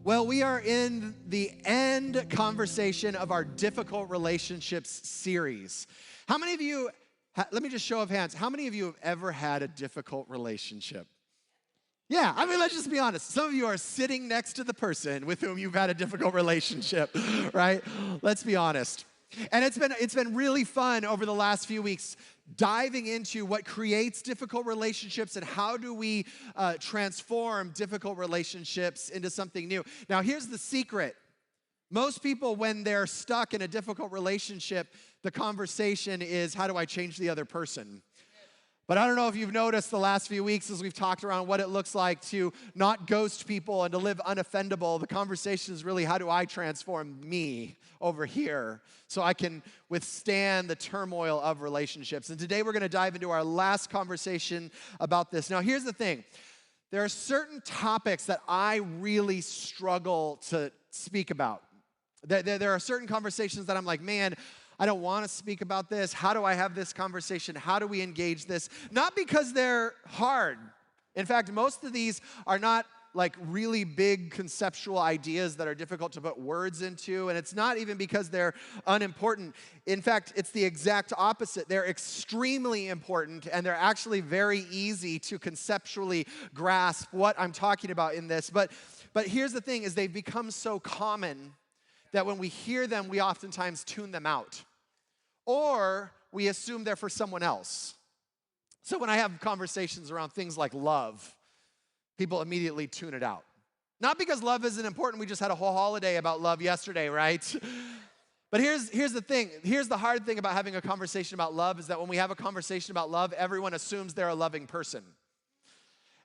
Well, we are in the end conversation of our difficult relationships series. How many of you, let me just show of hands, how many of you have ever had a difficult relationship? Yeah, I mean, let's just be honest. Some of you are sitting next to the person with whom you've had a difficult relationship, right? Let's be honest. And it's been really fun over the last few weeks diving into what creates difficult relationships and how do we transform difficult relationships into something new. Now, here's the secret. Most people, when they're stuck in a difficult relationship, the conversation is, how do I change the other person? But I don't know if you've noticed the last few weeks as we've talked around what it looks like to not ghost people and to live unoffendable. The conversation is really, how do I transform me over here so I can withstand the turmoil of relationships? And today we're going to dive into our last conversation about this. Now, here's the thing. There are certain topics that I really struggle to speak about. There are certain conversations that I'm like, man, I don't want to speak about this. How do I have this conversation? How do we engage this? Not because they're hard. In fact, most of these are not like really big conceptual ideas that are difficult to put words into, and it's not even because they're unimportant. In fact, it's the exact opposite. They're extremely important, and they're actually very easy to conceptually grasp what I'm talking about in this. But here's the thing, is they've become so common that when we hear them, we oftentimes tune them out. Or we assume they're for someone else. So when I have conversations around things like love, people immediately tune it out. Not because love isn't important. We just had a whole holiday about love yesterday, right? But here's the thing. Here's the hard thing about having a conversation about love is that when we have a conversation about love, everyone assumes they're a loving person.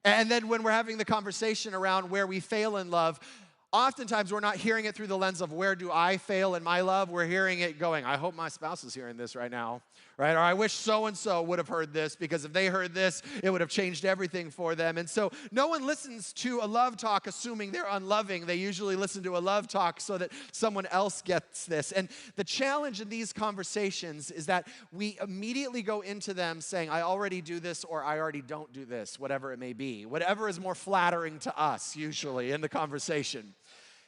And then when we're having the conversation around where we fail in love, oftentimes, we're not hearing it through the lens of where do I fail in my love. We're hearing it going, I hope my spouse is hearing this right now, right? Or I wish so-and-so would have heard this because if they heard this, it would have changed everything for them. And so no one listens to a love talk assuming they're unloving. They usually listen to a love talk so that someone else gets this. And the challenge in these conversations is that we immediately go into them saying, I already do this or I already don't do this, whatever it may be. Whatever is more flattering to us usually in the conversation.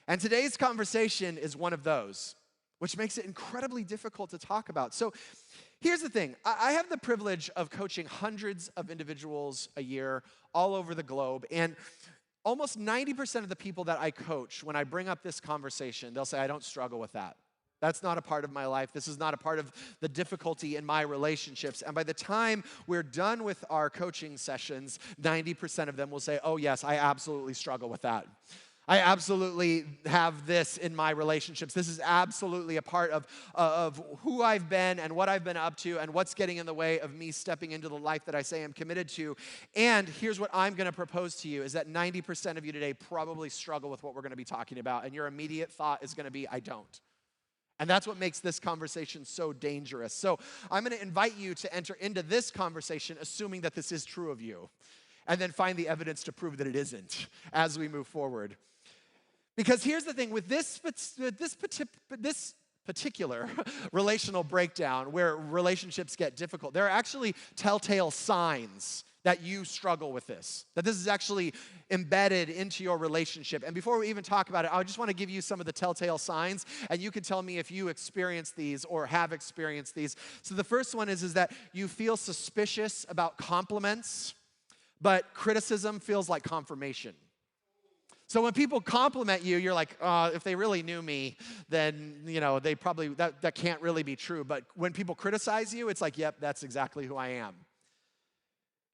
And today's conversation is one of those, which makes it incredibly difficult to talk about. So here's the thing. I have the privilege of coaching hundreds of individuals a year all over the globe. And almost 90% of the people that I coach, when I bring up this conversation, they'll say, I don't struggle with that. That's not a part of my life. This is not a part of the difficulty in my relationships. And by the time we're done with our coaching sessions, 90% of them will say, oh yes, I absolutely struggle with that. I absolutely have this in my relationships. This is absolutely a part of who I've been and what I've been up to and what's getting in the way of me stepping into the life that I say I'm committed to. And here's what I'm going to propose to you is that 90% of you today probably struggle with what we're going to be talking about, and your immediate thought is going to be, I don't. And that's what makes this conversation so dangerous. So I'm going to invite you to enter into this conversation assuming that this is true of you, and then find the evidence to prove that it isn't as we move forward. Because here's the thing, with this particular relational breakdown where relationships get difficult, there are actually telltale signs that you struggle with this, that this is actually embedded into your relationship. And before we even talk about it, I just want to give you some of the telltale signs, and you can tell me if you experience these or have experienced these. So the first one is that you feel suspicious about compliments, but criticism feels like confirmation. So when people compliment you, you're like, if they really knew me, then, they probably, that can't really be true. But when people criticize you, it's like, yep, that's exactly who I am.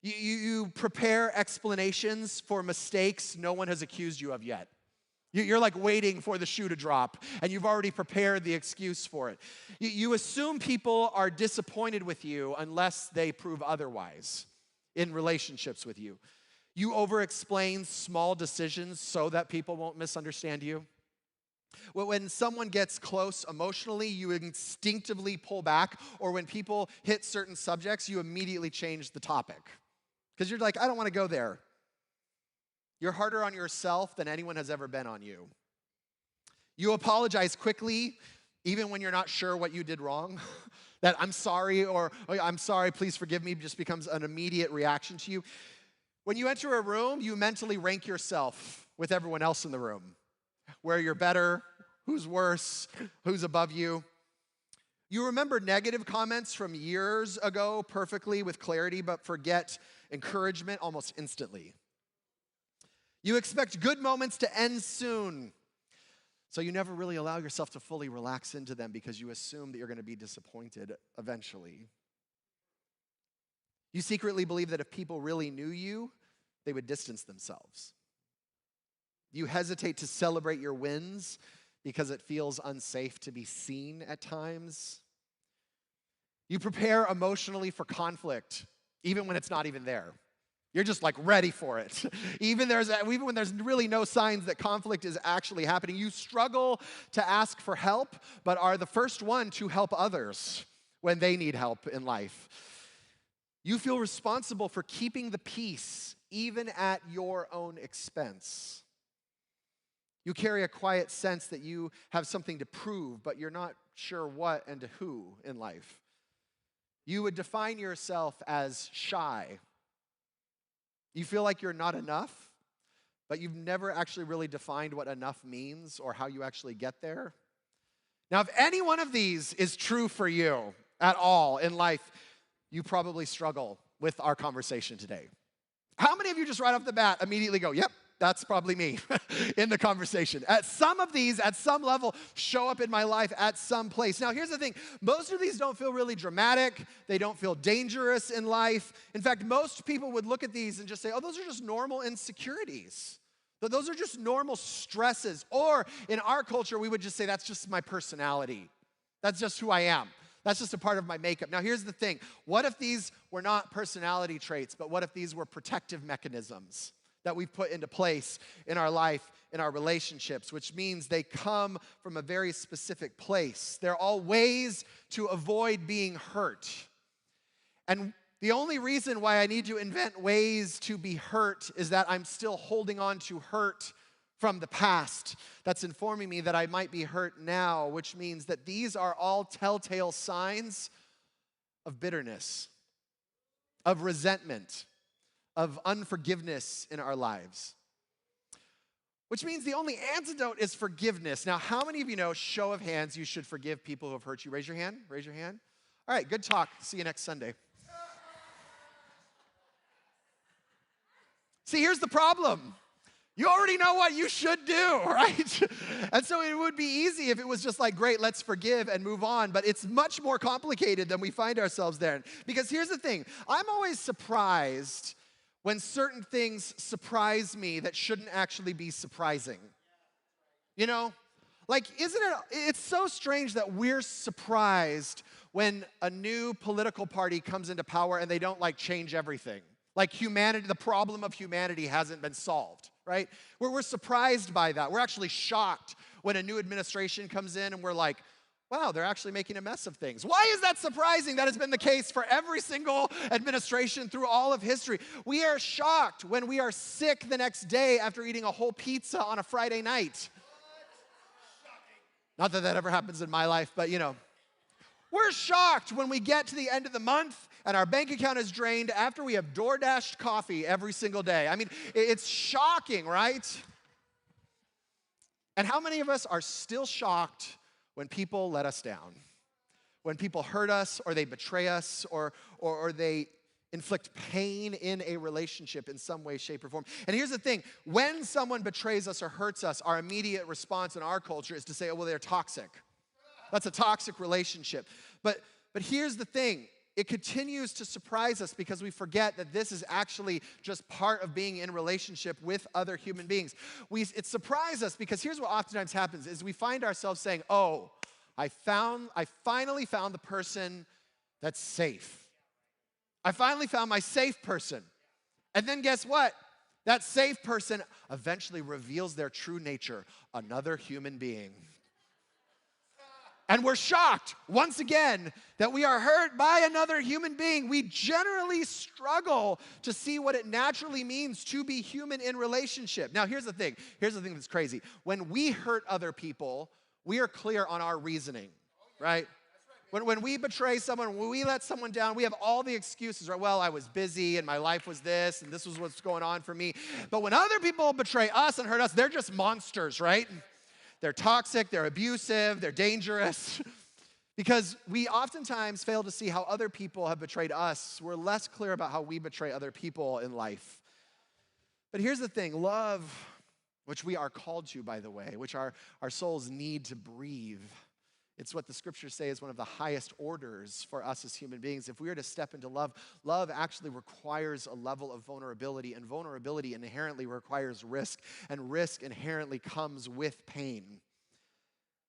You prepare explanations for mistakes no one has accused you of yet. You're like waiting for the shoe to drop, and you've already prepared the excuse for it. You assume people are disappointed with you unless they prove otherwise in relationships with you. You over-explain small decisions so that people won't misunderstand you. When someone gets close emotionally, you instinctively pull back, or when people hit certain subjects, you immediately change the topic. Because you're like, I don't want to go there. You're harder on yourself than anyone has ever been on you. You apologize quickly, even when you're not sure what you did wrong. That I'm sorry, or I'm sorry, please forgive me, just becomes an immediate reaction to you. When you enter a room, you mentally rank yourself with everyone else in the room. where you're better, who's worse, who's above you. You remember negative comments from years ago perfectly with clarity, but forget encouragement almost instantly. You expect good moments to end soon, so you never really allow yourself to fully relax into them because you assume that you're going to be disappointed eventually. You secretly believe that if people really knew you, they would distance themselves. You hesitate to celebrate your wins because it feels unsafe to be seen at times. You prepare emotionally for conflict, even when it's not even there. You're just like ready for it. Even when there's really no signs that conflict is actually happening. You struggle to ask for help, but are the first one to help others when they need help in life. You feel responsible for keeping the peace, even at your own expense. You carry a quiet sense that you have something to prove, but you're not sure what and to who in life. You would define yourself as shy. You feel like you're not enough, but you've never actually really defined what enough means or how you actually get there. Now, if any one of these is true for you at all in life, you probably struggle with our conversation today. How many of you just right off the bat immediately go, yep, that's probably me in the conversation? Some of these, at some level, show up in my life at some place. Now, here's the thing. Most of these don't feel really dramatic. They don't feel dangerous in life. In fact, most people would look at these and just say, oh, those are just normal insecurities. Those are just normal stresses. Or in our culture, we would just say, that's just my personality. That's just who I am. That's just a part of my makeup. Now, here's the thing. What if these were not personality traits, but what if these were protective mechanisms that we've put into place in our life, in our relationships, which means they come from a very specific place. They're all ways to avoid being hurt. And the only reason why I need to invent ways to be hurt is that I'm still holding on to hurt from the past that's informing me that I might be hurt now, which means that these are all telltale signs of bitterness, of resentment, of unforgiveness in our lives. Which means the only antidote is forgiveness. Now, how many of you know, show of hands, you should forgive people who have hurt you? Raise your hand. Raise your hand. All right, good talk. See you next Sunday. See, here's the problem. You already know what you should do, right? And so it would be easy if it was just like, great, let's forgive and move on. But it's much more complicated than we find ourselves there. Because here's the thing. I'm always surprised when certain things surprise me that shouldn't actually be surprising. You know? Like, it's so strange that we're surprised when a new political party comes into power and they don't, like, change everything. Like humanity, the problem of humanity hasn't been solved, right? We're surprised by that. We're actually shocked when a new administration comes in and we're like, wow, they're actually making a mess of things. Why is that surprising? That has been the case for every single administration through all of history. We are shocked when we are sick the next day after eating a whole pizza on a Friday night. Not that that ever happens in my life, but you know. We're shocked when we get to the end of the month and our bank account is drained after we have DoorDashed coffee every single day. I mean, it's shocking, right? And how many of us are still shocked when people let us down? When people hurt us or they betray us or they inflict pain in a relationship in some way, shape, or form. And here's the thing. When someone betrays us or hurts us, our immediate response in our culture is to say, oh, well, they're toxic. That's a toxic relationship. But here's the thing. It continues to surprise us because we forget that this is actually just part of being in relationship with other human beings. It surprises us because here's what oftentimes happens is we find ourselves saying, oh, I finally found the person that's safe. I finally found my safe person. And then guess what? That safe person eventually reveals their true nature, another human being. And we're shocked, once again, that we are hurt by another human being. We generally struggle to see what it naturally means to be human in relationship. Now, here's the thing. Here's the thing that's crazy. When we hurt other people, we are clear on our reasoning, right? When we betray someone, when we let someone down, we have all the excuses, right? Well, I was busy and my life was this and this was what's going on for me. But when other people betray us and hurt us, they're just monsters, right? they're toxic, they're abusive, they're dangerous. Because we oftentimes fail to see how other people have betrayed us. We're less clear about how we betray other people in life. But here's the thing, love, which we are called to, by the way, which our souls need to breathe. It's what the scriptures say is one of the highest orders for us as human beings. If we are to step into love, love actually requires a level of vulnerability, and vulnerability inherently requires risk, and risk inherently comes with pain.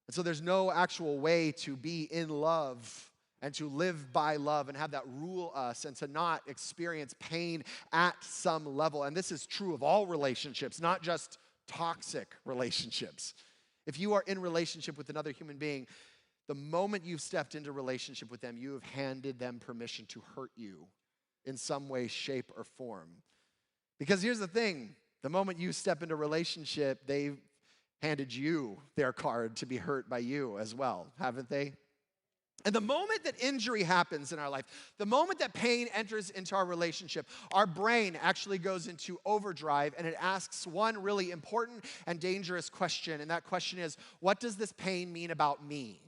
And so there's no actual way to be in love and to live by love and have that rule us and to not experience pain at some level. And this is true of all relationships, not just toxic relationships. If you are in relationship with another human being, the moment you've stepped into relationship with them, you have handed them permission to hurt you in some way, shape, or form. Because here's the thing, the moment you step into relationship, they've handed you their card to be hurt by you as well, haven't they? And the moment that injury happens in our life, the moment that pain enters into our relationship, our brain actually goes into overdrive and it asks one really important and dangerous question. And that question is, what does this pain mean about me?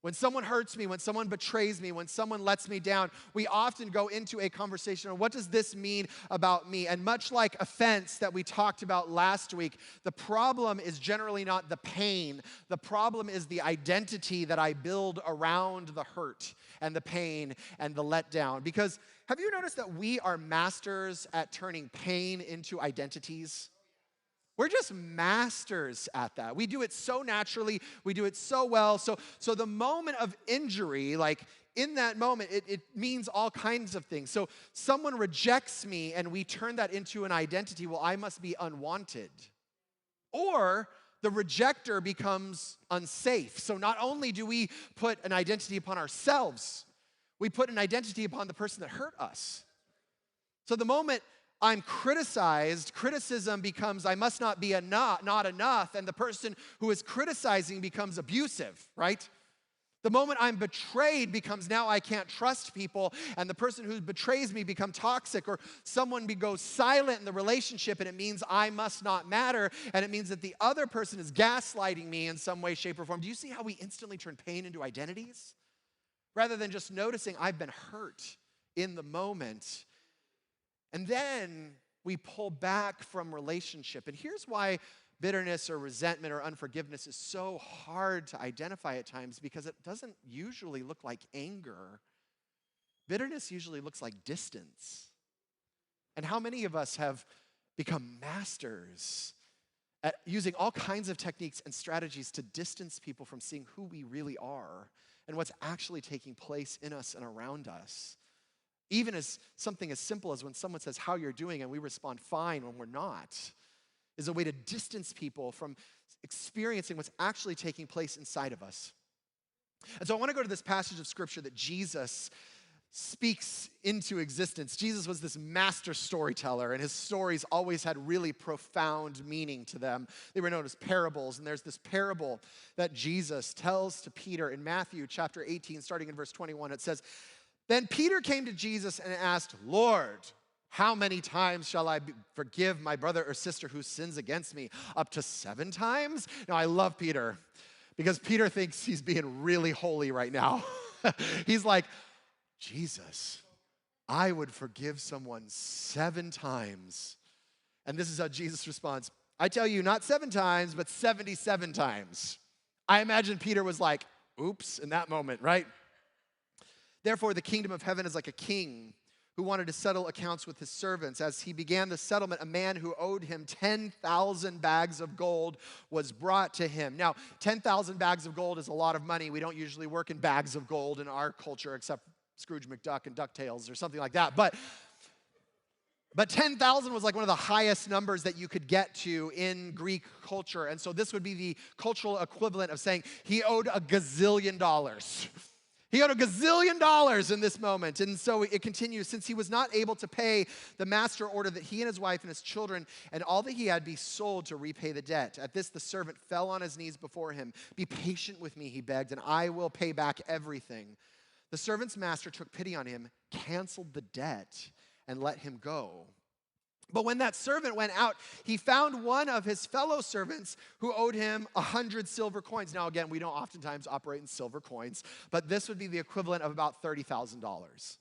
When someone hurts me, when someone betrays me, when someone lets me down, we often go into a conversation on what does this mean about me? And much like offense that we talked about last week, the problem is generally not the pain. The problem is the identity that I build around the hurt and the pain and the letdown. Because have you noticed that we are masters at turning pain into identities? We're just masters at that. We do it so naturally. We do it so well. So the moment of injury, like in that moment, it means all kinds of things. So someone rejects me and we turn that into an identity. Well, I must be unwanted. Or the rejecter becomes unsafe. So not only do we put an identity upon ourselves, we put an identity upon the person that hurt us. So the moment I'm criticized, criticism becomes I must not be not enough, and the person who is criticizing becomes abusive, right? The moment I'm betrayed becomes now I can't trust people, and the person who betrays me becomes toxic, or someone goes silent in the relationship, and it means I must not matter, and it means that the other person is gaslighting me in some way, shape, or form. Do you see how we instantly turn pain into identities? Rather than just noticing I've been hurt in the moment. And then we pull back from relationship. And here's why bitterness or resentment or unforgiveness is so hard to identify at times, because it doesn't usually look like anger. Bitterness usually looks like distance. And how many of us have become masters at using all kinds of techniques and strategies to distance people from seeing who we really are and what's actually taking place in us and around us? Even as something as simple as when someone says how you're doing and we respond fine when we're not, is a way to distance people from experiencing what's actually taking place inside of us. And so I want to go to this passage of scripture that Jesus speaks into existence. Jesus was this master storyteller, and his stories always had really profound meaning to them. They were known as parables, and there's this parable that Jesus tells to Peter in Matthew chapter 18, starting in verse 21. It says, "Then Peter came to Jesus and asked, 'Lord, how many times shall I forgive my brother or sister who sins against me? Up to 7 times?'" Now, I love Peter because Peter thinks he's being really holy right now. He's like, "Jesus, I would forgive someone 7 times. And this is how Jesus responds, "I tell you, not 7 times, but 77 times. I imagine Peter was like, oops, in that moment, right? "Therefore, the kingdom of heaven is like a king who wanted to settle accounts with his servants. As he began the settlement, a man who owed him 10,000 bags of gold was brought to him." Now, 10,000 bags of gold is a lot of money. We don't usually work in bags of gold in our culture, except Scrooge McDuck and DuckTales or something like that. But 10,000 was like one of the highest numbers that you could get to in Greek culture. And so this would be the cultural equivalent of saying he owed a gazillion dollars. He owed a gazillion dollars in this moment. And so it continues. "Since he was not able to pay, the master ordered that he and his wife and his children and all that he had be sold to repay the debt. At this, the servant fell on his knees before him. 'Be patient with me,' he begged, 'and I will pay back everything.' The servant's master took pity on him, canceled the debt, and let him go. But when that servant went out, he found one of his fellow servants who owed him 100 silver coins. Now, again, we don't oftentimes operate in silver coins, but this would be the equivalent of about $30,000.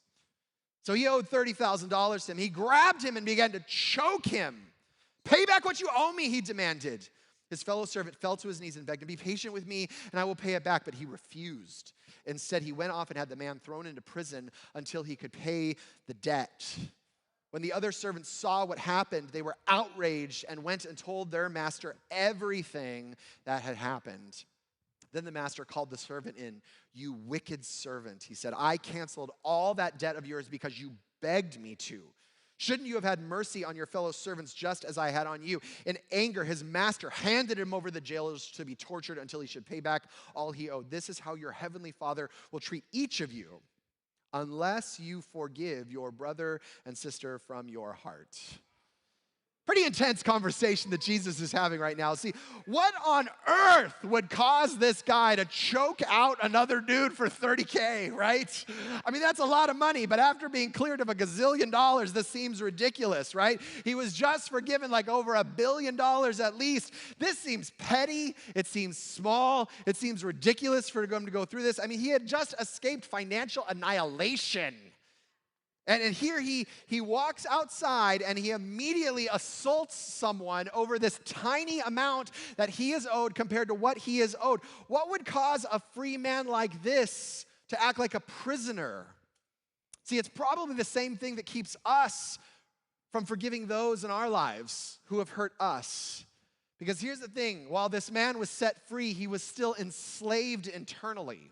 So he owed $30,000 to him. He grabbed him and began to choke him. Pay back what you owe me, he demanded. His fellow servant fell to his knees and begged him, be patient with me and I will pay it back. But he refused. Instead, he went off and had the man thrown into prison until he could pay the debt. When the other servants saw what happened, they were outraged and went and told their master everything that had happened. Then the master called the servant in. You wicked servant, he said, I canceled all that debt of yours because you begged me to. Shouldn't you have had mercy on your fellow servants just as I had on you? In anger, his master handed him over to the jailers to be tortured until he should pay back all he owed. This is how your heavenly Father will treat each of you unless you forgive your brother and sister from your heart. Pretty intense conversation that Jesus is having right now. See, what on earth would cause this guy to choke out another dude for $30K, right? I mean, that's a lot of money, but after being cleared of $1 gazillion, this seems ridiculous, right? He was just forgiven like over $1 billion at least. This seems petty. It seems small. It seems ridiculous for him to go through this. I mean, he had just escaped financial annihilation. And here he walks outside and he immediately assaults someone over this tiny amount that he is owed compared to what he is owed. What would cause a free man like this to act like a prisoner? See, it's probably the same thing that keeps us from forgiving those in our lives who have hurt us. Because here's the thing, while this man was set free, he was still enslaved internally.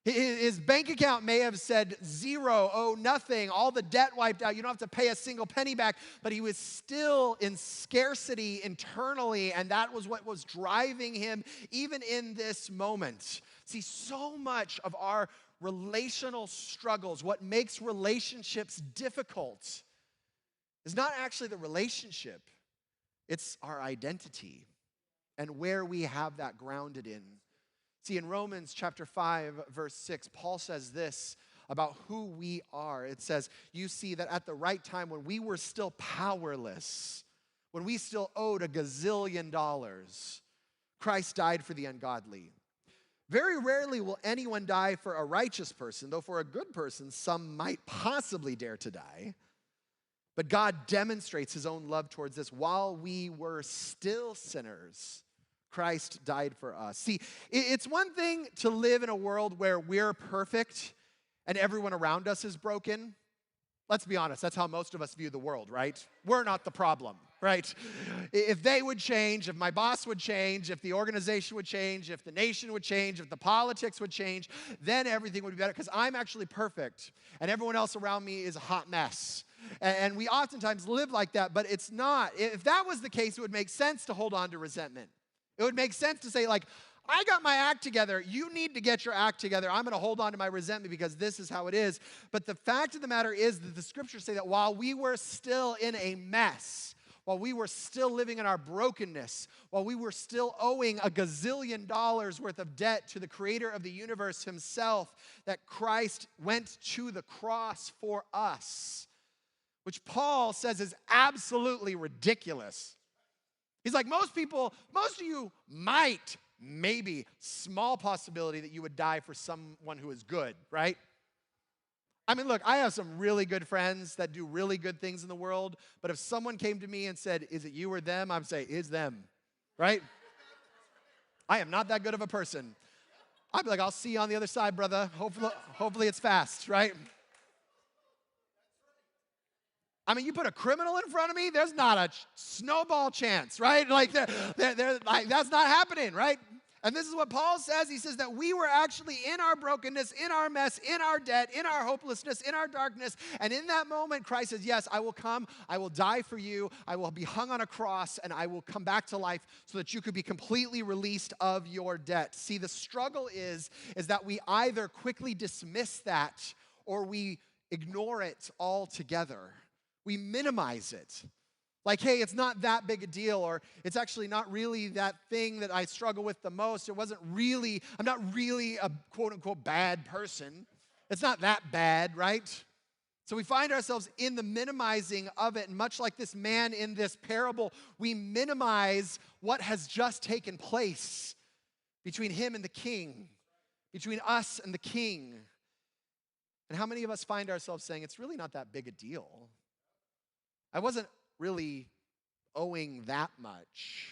His bank account may have said zero, oh, nothing, all the debt wiped out. You don't have to pay a single penny back. But he was still in scarcity internally, and that was what was driving him even in this moment. See, so much of our relational struggles, what makes relationships difficult, is not actually the relationship. It's our identity and where we have that grounded in. See, in Romans chapter 5, verse 6, Paul says this about who we are. It says, you see that at the right time when we were still powerless, when we still owed $1 gazillion, Christ died for the ungodly. Very rarely will anyone die for a righteous person, though for a good person, some might possibly dare to die. But God demonstrates his own love towards us. While we were still sinners, Christ died for us. See, it's one thing to live in a world where we're perfect and everyone around us is broken. Let's be honest, that's how most of us view the world, right? We're not the problem, right? If they would change, if my boss would change, if the organization would change, if the nation would change, if the politics would change, then everything would be better because I'm actually perfect and everyone else around me is a hot mess. And we oftentimes live like that, but it's not. If that was the case, it would make sense to hold on to resentment. It would make sense to say, like, I got my act together. You need to get your act together. I'm going to hold on to my resentment because this is how it is. But the fact of the matter is that the scriptures say that while we were still in a mess, while we were still living in our brokenness, while we were still owing $1 gazillion worth of debt to the creator of the universe himself, that Christ went to the cross for us, which Paul says is absolutely ridiculous. He's like, most of you might, maybe, small possibility that you would die for someone who is good, right? I mean, look, I have some really good friends that do really good things in the world, but if someone came to me and said, is it you or them? I'd say, it's them, right? I am not that good of a person. I'd be like, I'll see you on the other side, brother. Hopefully it's fast, right? I mean, you put a criminal in front of me, there's not a snowball chance, right? Like, like that's not happening, right? And this is what Paul says. He says that we were actually in our brokenness, in our mess, in our debt, in our hopelessness, in our darkness. And in that moment, Christ says, yes, I will come, I will die for you, I will be hung on a cross, and I will come back to life so that you could be completely released of your debt. See, the struggle is that we either quickly dismiss that or we ignore it altogether. We minimize it. Like, hey, it's not that big a deal, or it's actually not really that thing that I struggle with the most. I'm not really a quote-unquote bad person. It's not that bad, right? So we find ourselves in the minimizing of it. And much like this man in this parable, we minimize what has just taken place between him and the king, between us and the king. And how many of us find ourselves saying, it's really not that big a deal? I wasn't really owing that much.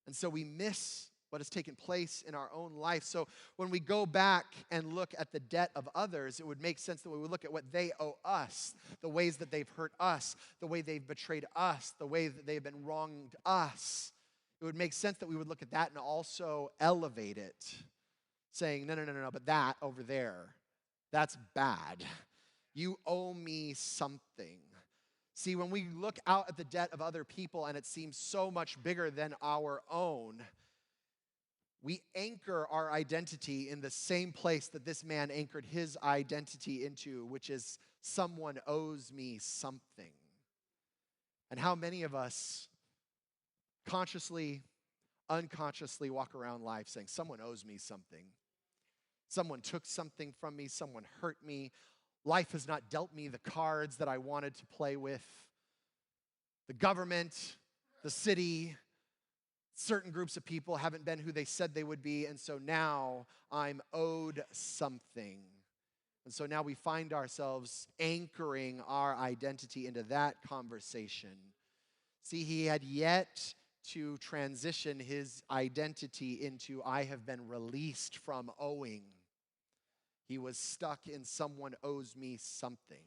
And so we miss what has taken place in our own life. So when we go back and look at the debt of others, it would make sense that we would look at what they owe us, the ways that they've hurt us, the way they've betrayed us, the way that they've been wronged us. It would make sense that we would look at that and also elevate it, saying, no, but that over there, that's bad. You owe me something. See, when we look out at the debt of other people and it seems so much bigger than our own, we anchor our identity in the same place that this man anchored his identity into, which is someone owes me something. And how many of us consciously, unconsciously walk around life saying, someone owes me something. Someone took something from me. Someone hurt me. Life has not dealt me the cards that I wanted to play with. The government, the city, certain groups of people haven't been who they said they would be, and so now I'm owed something. And so now we find ourselves anchoring our identity into that conversation. See, he had yet to transition his identity into, I have been released from owing. He was stuck in someone owes me something.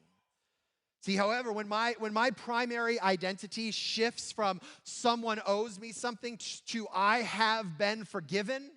See, however, when my primary identity shifts from someone owes me something to I have been forgiven,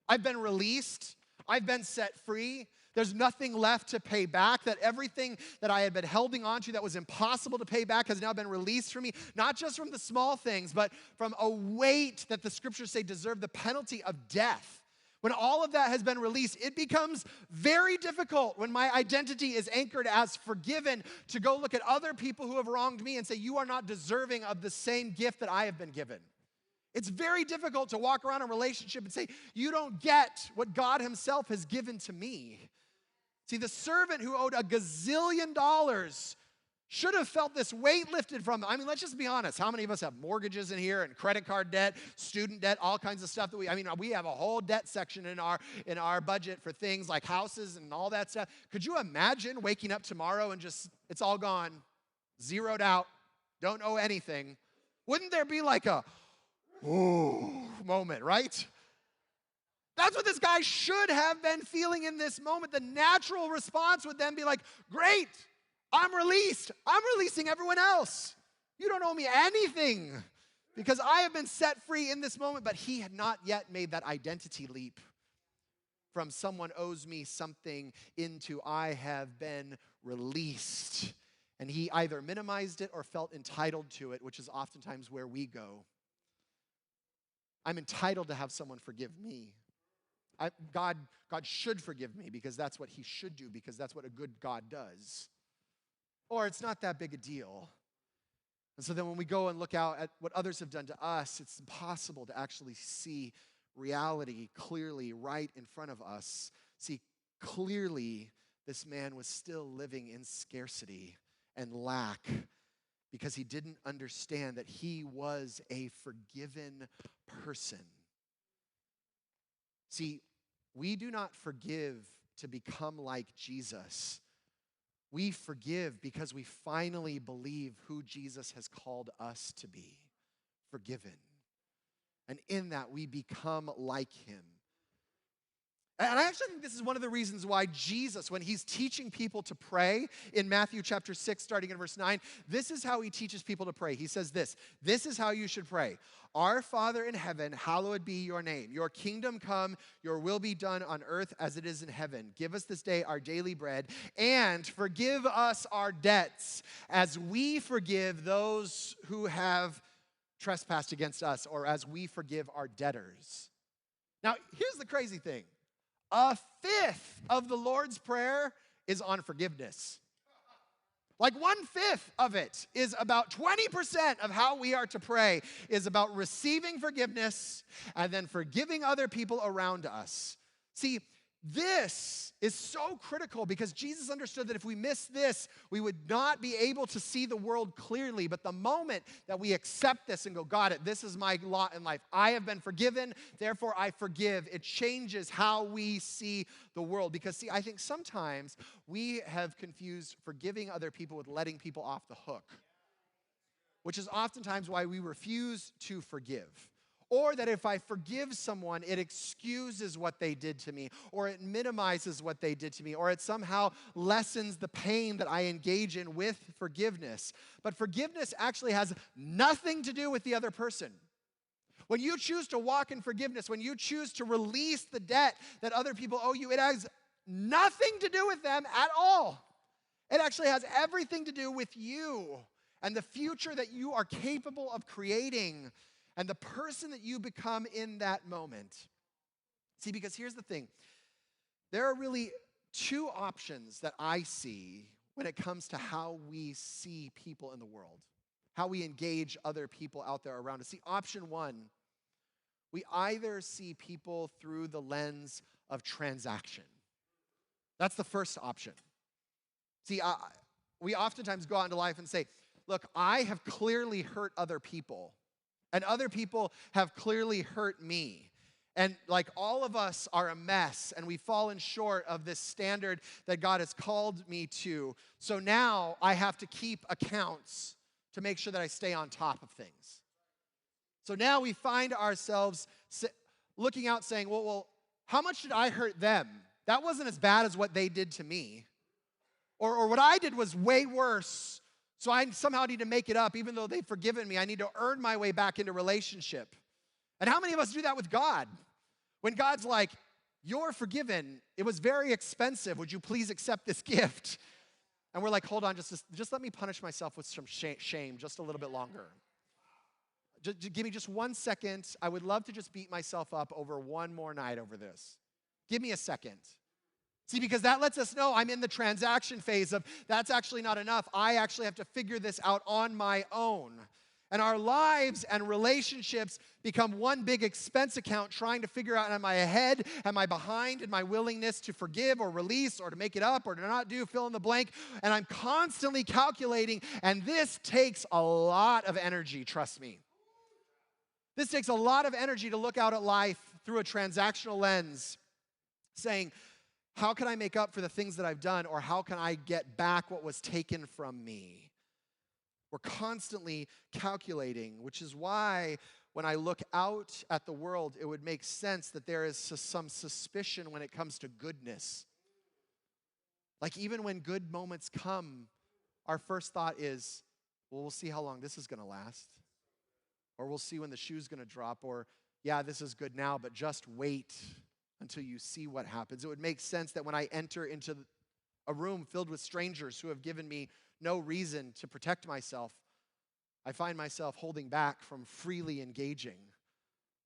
I've been released, I've been set free, there's nothing left to pay back, that everything that I had been holding on to that was impossible to pay back has now been released from me, not just from the small things, but from a weight that the scriptures say deserved the penalty of death. When all of that has been released, it becomes very difficult when my identity is anchored as forgiven to go look at other people who have wronged me and say, you are not deserving of the same gift that I have been given. It's very difficult to walk around a relationship and say, you don't get what God himself has given to me. See, the servant who owed $1 gazillion should have felt this weight lifted from him. I mean, let's just be honest. How many of us have mortgages in here and credit card debt, student debt, all kinds of stuff that we have a whole debt section in our budget for things like houses and all that stuff. Could you imagine waking up tomorrow and just, it's all gone, zeroed out, don't owe anything? Wouldn't there be like a, ooh, moment, right? That's what this guy should have been feeling in this moment. The natural response would then be like, great, I'm released. I'm releasing everyone else. You don't owe me anything because I have been set free in this moment. But he had not yet made that identity leap from someone owes me something into I have been released. And he either minimized it or felt entitled to it, which is oftentimes where we go. I'm entitled to have someone forgive me. God should forgive me because that's what he should do, because that's what a good God does. Or it's not that big a deal. And so then when we go and look out at what others have done to us, it's impossible to actually see reality clearly right in front of us. See, clearly this man was still living in scarcity and lack because he didn't understand that he was a forgiven person. See, we do not forgive to become like Jesus. We forgive because we finally believe who Jesus has called us to be, forgiven. And in that, we become like him. And I actually think this is one of the reasons why Jesus, when he's teaching people to pray in Matthew chapter 6, starting in verse 9, this is how he teaches people to pray. He says this is how you should pray. Our Father in heaven, hallowed be your name. Your kingdom come, your will be done on earth as it is in heaven. Give us this day our daily bread, and forgive us our debts as we forgive those who have trespassed against us, or as we forgive our debtors. Now, here's the crazy thing. 1/5 of the Lord's Prayer is on forgiveness. Like 1/5 of it is about 20% of how we are to pray is about receiving forgiveness and then forgiving other people around us. See, This is so critical because Jesus understood that if we miss this, we would not be able to see the world clearly. But the moment that we accept this and go, got it, this is my lot in life. I have been forgiven, therefore I forgive. It changes how we see the world. Because see, I think sometimes we have confused forgiving other people with letting people off the hook, which is oftentimes why we refuse to forgive. Or that if I forgive someone, it excuses what they did to me, or it minimizes what they did to me, or it somehow lessens the pain that I engage in with forgiveness. But forgiveness actually has nothing to do with the other person. When you choose to walk in forgiveness, when you choose to release the debt that other people owe you, it has nothing to do with them at all. It actually has everything to do with you and the future that you are capable of creating and the person that you become in that moment. See, because here's the thing. There are really two options that I see when it comes to how we see people in the world, how we engage other people out there around us. See, option one, we either see people through the lens of transaction. That's the first option. See, we oftentimes go out into life and say, look, I have clearly hurt other people. And other people have clearly hurt me. And like all of us are a mess, and we've fallen short of this standard that God has called me to. So now I have to keep accounts to make sure that I stay on top of things. So now we find ourselves looking out saying, well, how much did I hurt them? That wasn't as bad as what they did to me. Or what I did was way worse. So I somehow need to make it up. Even though they've forgiven me, I need to earn my way back into relationship. And how many of us do that with God? When God's like, you're forgiven. It was very expensive. Would you please accept this gift? And we're like, hold on, just let me punish myself with some shame just a little bit longer. Just give me just 1 second. I would love to just beat myself up over one more night over this. Give me a second. See, because that lets us know I'm in the transaction phase of that's actually not enough. I actually have to figure this out on my own. And our lives and relationships become one big expense account trying to figure out, am I ahead? Am I behind in my willingness to forgive or release or to make it up or to not do, fill in the blank? And I'm constantly calculating, and this takes a lot of energy, trust me. This takes a lot of energy to look out at life through a transactional lens, saying, how can I make up for the things that I've done, or how can I get back what was taken from me? We're constantly calculating, which is why when I look out at the world, it would make sense that there is some suspicion when it comes to goodness. Like even when good moments come, our first thought is, well, we'll see how long this is going to last. Or we'll see when the shoe's going to drop. Or, yeah, this is good now, but just wait until you see what happens. It would make sense that when I enter into a room filled with strangers who have given me no reason to protect myself, I find myself holding back from freely engaging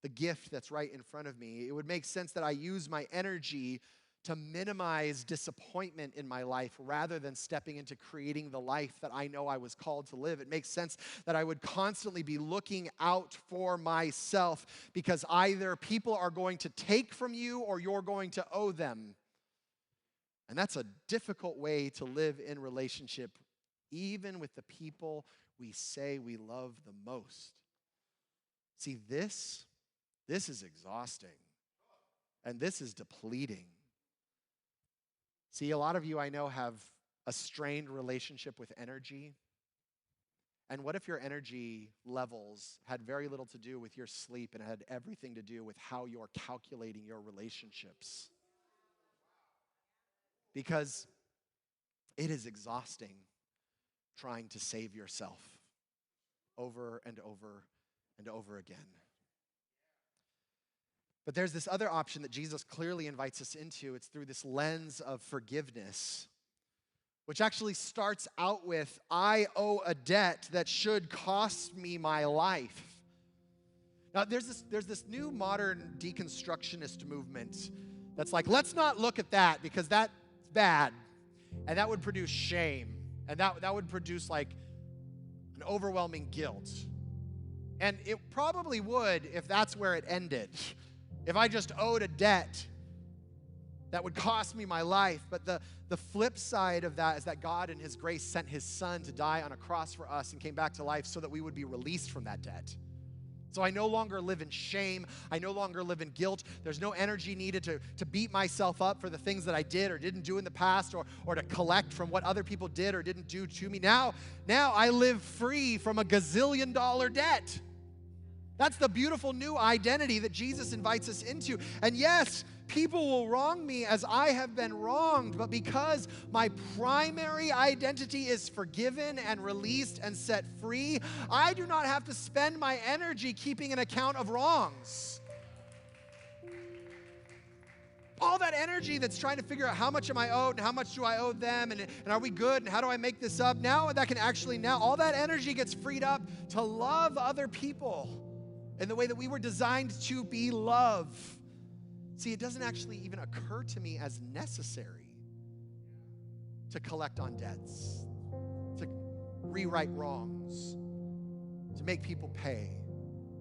the gift that's right in front of me. It would make sense that I use my energy to minimize disappointment in my life rather than stepping into creating the life that I know I was called to live. It makes sense that I would constantly be looking out for myself because either people are going to take from you or you're going to owe them. And that's a difficult way to live in relationship, even with the people we say we love the most. See, this is exhausting, and this is depleting. See, a lot of you I know have a strained relationship with energy. And what if your energy levels had very little to do with your sleep and had everything to do with how you're calculating your relationships? Because it is exhausting trying to save yourself over and over and over again. But there's this other option that Jesus clearly invites us into. It's through this lens of forgiveness, which actually starts out with, I owe a debt that should cost me my life. Now, there's this new modern deconstructionist movement that's like, let's not look at that because that's bad. And that would produce shame. And that would produce like an overwhelming guilt. And it probably would if that's where it ended. If I just owed a debt that would cost me my life. But the flip side of that is that God in his grace sent his son to die on a cross for us and came back to life so that we would be released from that debt. So I no longer live in shame. I no longer live in guilt. There's no energy needed to beat myself up for the things that I did or didn't do in the past, or to collect from what other people did or didn't do to me. Now I live free from a gazillion-dollar debt. That's the beautiful new identity that Jesus invites us into. And yes, people will wrong me as I have been wronged, but because my primary identity is forgiven and released and set free, I do not have to spend my energy keeping an account of wrongs. All that energy that's trying to figure out how much am I owed and how much do I owe them and are we good and how do I make this up, now all that energy gets freed up to love other people in the way that we were designed to be loved. See, it doesn't actually even occur to me as necessary to collect on debts, to rewrite wrongs, to make people pay.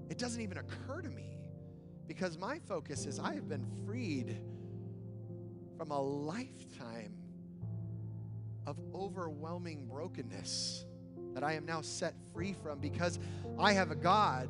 It doesn't even occur to me because my focus is I have been freed from a lifetime of overwhelming brokenness that I am now set free from because I have a God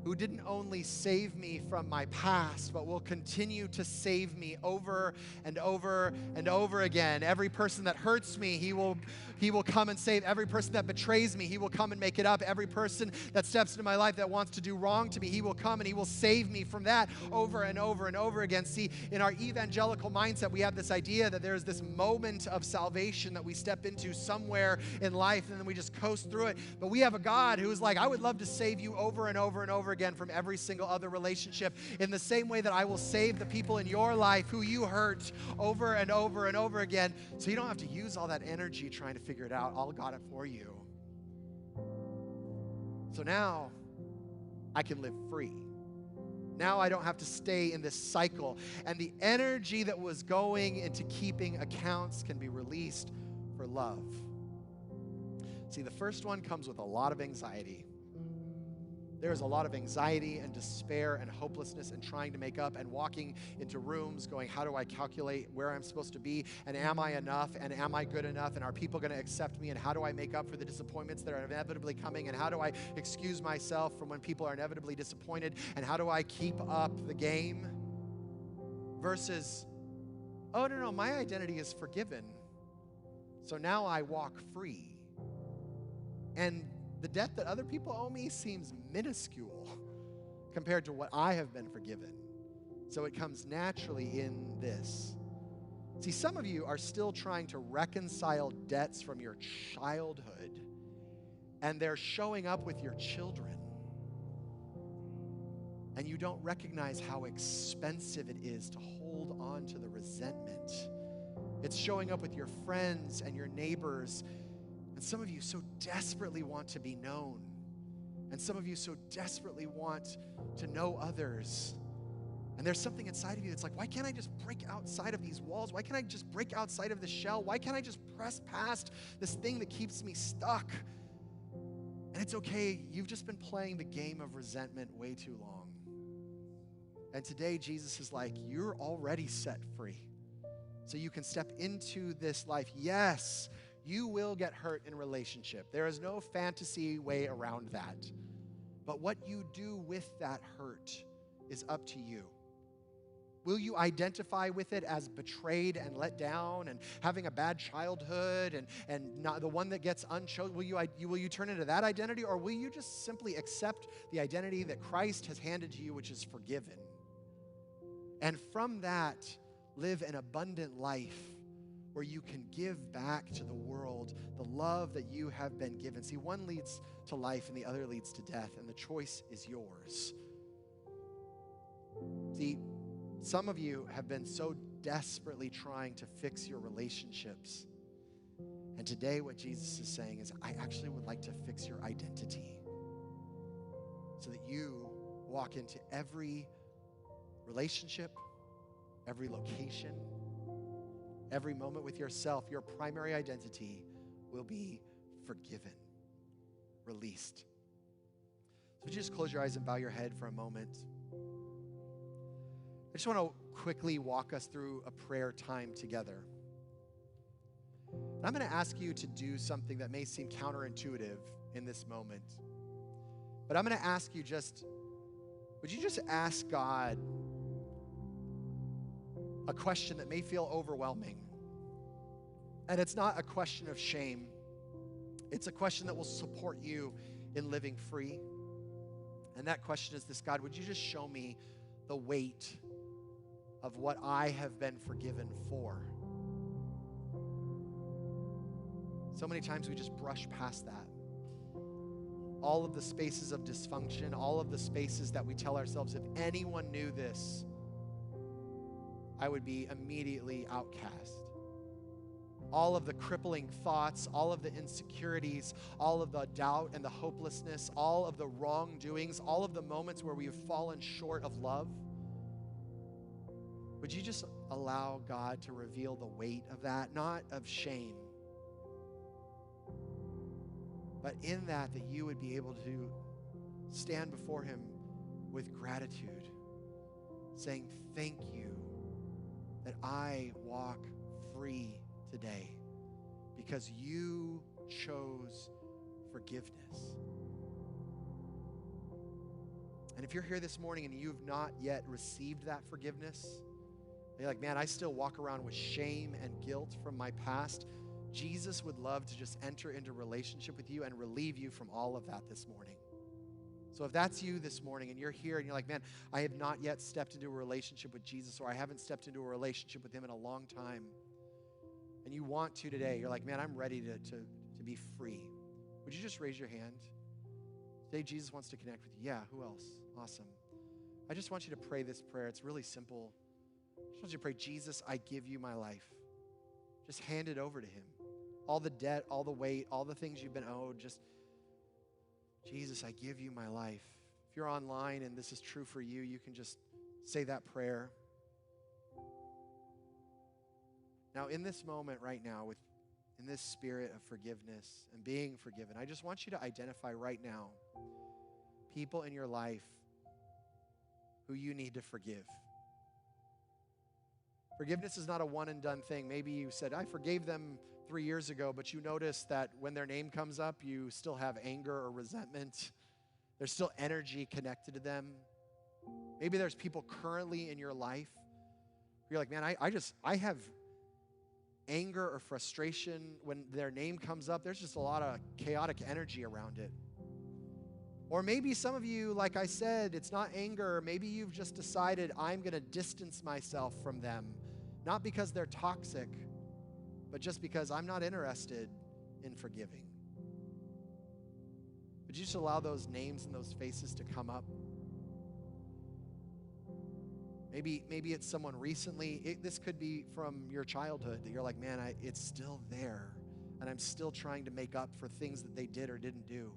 who didn't only save me from my past, but will continue to save me over and over and over again. Every person that hurts me, he will come and save. Every person that betrays me, he will come and make it up. Every person that steps into my life that wants to do wrong to me, he will come and he will save me from that over and over and over again. See, in our evangelical mindset, we have this idea that there's this moment of salvation that we step into somewhere in life and then we just coast through it. But we have a God who is like, I would love to save you over and over and over again from every single other relationship in the same way that I will save the people in your life who you hurt over and over and over again. So you don't have to use all that energy trying to figure it out. I'll got it for you. So now I can live free. Now I don't have to stay in this cycle. And the energy that was going into keeping accounts can be released for love. See, the first one comes with a lot of anxiety. There is a lot of anxiety and despair and hopelessness and trying to make up and walking into rooms going, how do I calculate where I'm supposed to be? And am I enough? And am I good enough? And are people going to accept me? And how do I make up for the disappointments that are inevitably coming? And how do I excuse myself from when people are inevitably disappointed? And how do I keep up the game? Versus, oh, no, my identity is forgiven. So now I walk free. And the debt that other people owe me seems minuscule compared to what I have been forgiven. So it comes naturally in this. See, some of you are still trying to reconcile debts from your childhood, and they're showing up with your children. And you don't recognize how expensive it is to hold on to the resentment. It's showing up with your friends and your neighbors. And some of you so desperately want to be known. And some of you so desperately want to know others. And there's something inside of you that's like, why can't I just break outside of these walls? Why can't I just break outside of the shell? Why can't I just press past this thing that keeps me stuck? And it's okay. You've just been playing the game of resentment way too long. And today, Jesus is like, you're already set free. So you can step into this life. Yes, you will get hurt in relationship. There is no fantasy way around that. But what you do with that hurt is up to you. Will you identify with it as betrayed and let down and having a bad childhood and not the one that gets unchosen? Will you turn into that identity, or will you just simply accept the identity that Christ has handed to you, which is forgiven? And from that, live an abundant life where you can give back to the world the love that you have been given. See, one leads to life and the other leads to death, and the choice is yours. See, some of you have been so desperately trying to fix your relationships. And today what Jesus is saying is, I actually would like to fix your identity so that you walk into every relationship, every location, every moment with yourself. Your primary identity will be forgiven, released. So would you just close your eyes and bow your head for a moment? I just want to quickly walk us through a prayer time together. And I'm going to ask you to do something that may seem counterintuitive in this moment. But I'm going to ask you would you just ask God a question that may feel overwhelming? And it's not a question of shame. It's a question that will support you in living free. And that question is this: God, would you just show me the weight of what I have been forgiven for? So many times we just brush past that. All of the spaces of dysfunction, all of the spaces that we tell ourselves, if anyone knew this, I would be immediately outcast. All of the crippling thoughts, all of the insecurities, all of the doubt and the hopelessness, all of the wrongdoings, all of the moments where we have fallen short of love. Would you just allow God to reveal the weight of that, not of shame, but in that you would be able to stand before him with gratitude, saying, thank you that I walk free today because you chose forgiveness. And if you're here this morning and you've not yet received that forgiveness, you're like, man, I still walk around with shame and guilt from my past. Jesus would love to just enter into relationship with you and relieve you from all of that this morning. So if that's you this morning and you're here and you're like, man, I have not yet stepped into a relationship with Jesus, or I haven't stepped into a relationship with him in a long time, and you want to today, you're like, man, I'm ready to be free. Would you just raise your hand? Today, Jesus wants to connect with you. Yeah, who else? Awesome. I just want you to pray this prayer. It's really simple. I just want you to pray, Jesus, I give you my life. Just hand it over to him. All the debt, all the weight, all the things you've been owed, just, Jesus, I give you my life. If you're online and this is true for you, you can just say that prayer. Now, in this moment right now, in this spirit of forgiveness and being forgiven, I just want you to identify right now people in your life who you need to forgive. Forgiveness is not a one and done thing. Maybe you said, I forgave them 3 years ago, but you notice that when their name comes up, you still have anger or resentment. There's still energy connected to them. Maybe there's people currently in your life where you're like, man, I have anger or frustration when their name comes up. There's just a lot of chaotic energy around it. Or maybe some of you, like I said, it's not anger. Maybe you've just decided I'm going to distance myself from them, not because they're toxic, but just because I'm not interested in forgiving. Would you just allow those names and those faces to come up? Maybe it's someone recently. This could be from your childhood that you're like, man, it's still there, and I'm still trying to make up for things that they did or didn't do.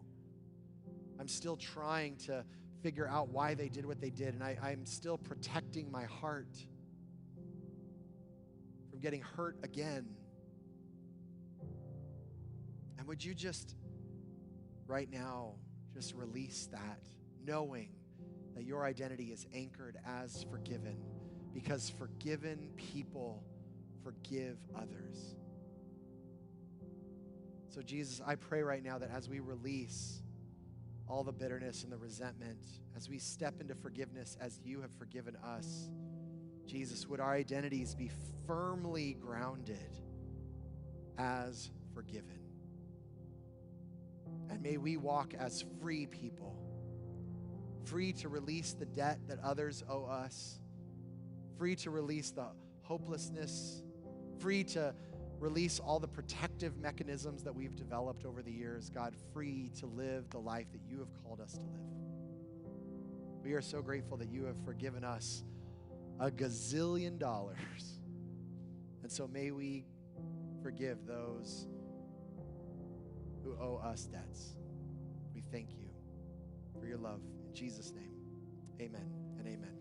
I'm still trying to figure out why they did what they did, and I'm still protecting my heart from getting hurt again. And would you just, right now, just release that, knowing that your identity is anchored as forgiven, because forgiven people forgive others. So Jesus, I pray right now that as we release all the bitterness and the resentment, as we step into forgiveness as you have forgiven us, Jesus, would our identities be firmly grounded as forgiven? And may we walk as free people, free to release the debt that others owe us, free to release the hopelessness, free to release all the protective mechanisms that we've developed over the years. God, free to live the life that you have called us to live. We are so grateful that you have forgiven us $1 gazillion. And so may we forgive those who owe us debts. We thank you for your love. In Jesus' name, amen and amen.